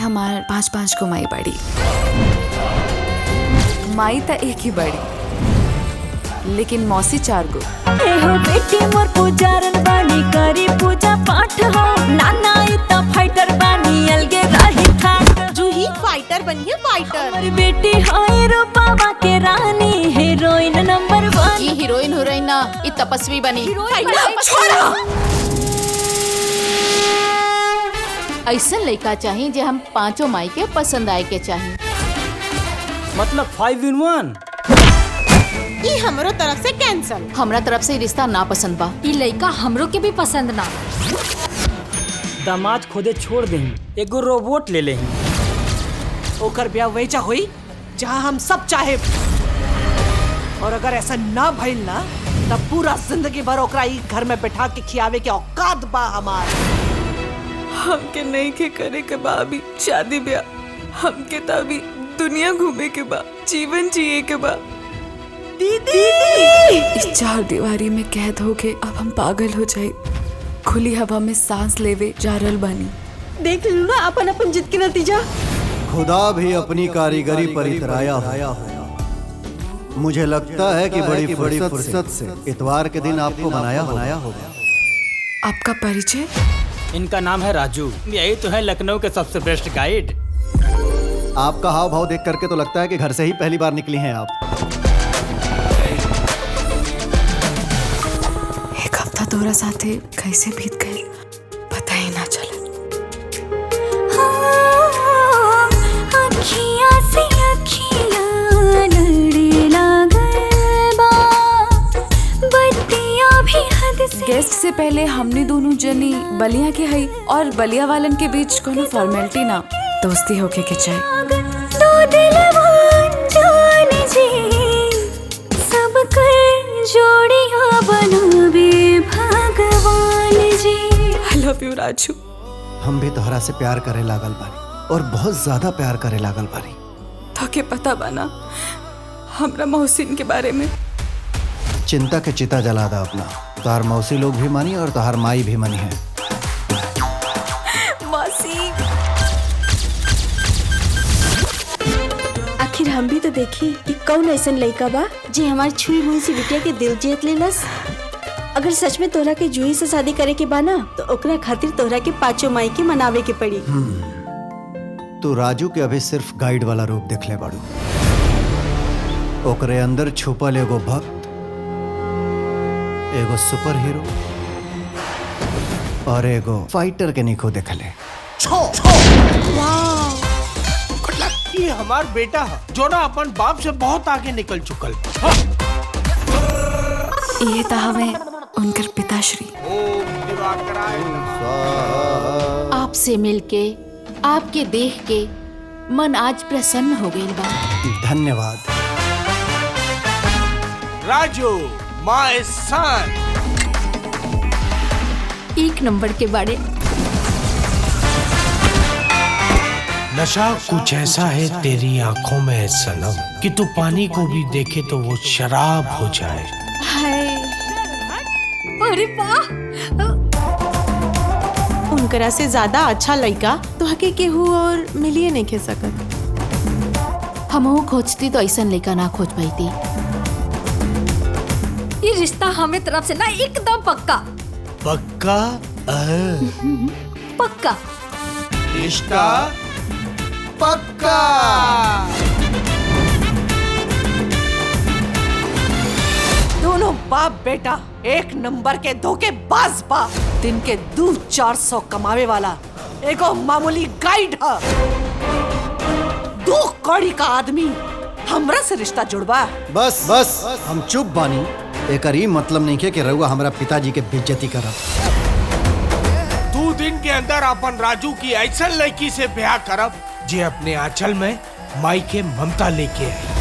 हमार 5-5 को माई बड़ी। माई तो एक ही बड़ी, लेकिन मौसी 4 गो। एहो बेटी मोर पूजारन बानी करी पूजा पाठ हो, नाना इता फाइटर बानी अलगे रही ठाट। जूही फाइटर बनिए फाइटर। हमर बेटी हाय रो बाबा के रानी, हीरोइन नंबर 1। ये हीरोइन ना, ये तपस्वी बनी। ऐसा लड़का चाहिए जो हम 5 माई के पसंद आए के चाहिए। मतलब 5 in 1। ये हमरो तरफ से कैंसल। हमरा तरफ से रिश्ता ना पसंद बा। ई लड़का हमरो के भी पसंद ना। दामाद खुदे छोड़ देही, एगो रोबोट ले लेही। ओकर ब्याह वैजा हुई जहाँ हम सब चाहे, और अगर ऐसा ना भइल ना तब पूरा जिंदगी भर ओकरा ई घर में बैठा के खियावे के औकात बा हमार। हमके नहीं के करे के बा अभी शादी ब्याह, हमके तो अभी दुनिया घूमे के बा, जीवन जिए के बा। दीदी इस 4 दीवारी में कैद हो के अब हम पागल हो जाए, खुली हवा में सांस लेवे जा रहल बानी। देख लू ना अपन अपन जिद के नतीजा। खुदा भी अपनी कारीगरी पर इतराया हो। मुझे लगता है कि बड़ी फुर्सत से इतवार के दिन आपको बनाया होगा। आपका परिचय? इनका नाम है राजू, यही तो है लखनऊ के सबसे बेस्ट गाइड। आपका हाव भाव देख करके तो लगता है कि घर से ही पहली बार निकली हैं आप। एक हफ्ता तोरा साथे कैसे बीत गए पता ही ना चला। गेस्ट से पहले हमने दोनों जनी बलिया के हई, और बलिया वालन के बीच कोनो फॉर्मेलिटी ना, दोस्ती होके के चाहे। सब कर जोड़िया बनावे भगवान जी। I love you Raju. हम भी तोहरा से प्यार करे लागल बानी, और बहुत ज्यादा प्यार करे लागल बानी। तो के पता बना हमरा मोहसिन के बारे में। चिंता के चिता जला दा अपना। तोहार मौसी लोग भी मानी और तोहार माई भी मानी है। मौसी आखिर हम भी तो देखी कि कौन ऐसन लड़का बा जे हमार छुई हुई सी बिटिया के दिल जीत लेलस। अगर सच में तोहरा के जूही से शादी करे के बा ना, तो ओकरा खातिर तोहरा के 5 माई के मनावे के पड़ी। तू राजू के अभी सिर्फ गाइड वाला रूप देख ले बाड़ू। ओकरे अंदर छुपल एगो भक्त, एगो सुपर हीरो और एगो फाइटर के निको देखले। ये हमार बेटा है जो ना अपन बाप से बहुत आगे निकल चुकल। ये था हमें उनकर पिताश्री। आपसे मिलके, आपके देख के मन आज प्रसन्न हो गई बा। धन्यवाद राजू, माय सन। 1 नंबर के बारे। नशा कुछ ऐसा है तेरी आंखों में सनम कि तू पानी को भी देखे तो वो शराब हो जाए। अरे वाह, उनकरा से ज्यादा अच्छा लड़का तो हके केहू और मिलिए नहीं खे सकत। हमहू खोजती तो ऐसा लड़का ना खोज पाई थी। ये रिश्ता हमें तरफ से ना एकदम पक्का। पक्का? पक्का रिश्ता पक्का। दोनों बाप बेटा 1 नंबर के धोखेबाज बा। दिन के 200-400 कमावे वाला एगो मामूली गाइड है। 2 कौड़ी का आदमी हमरा से रिश्ता जुड़वा। बस हम चुप बानी। एकर ई मतलब नहीं कि रउआ हमरा पिताजी के बेइज्जती करब। 2 दिन के अंदर अपन राजू की ऐसा लड़की से ब्याह करब जे अपने आंचल में माई के ममता लेके आई।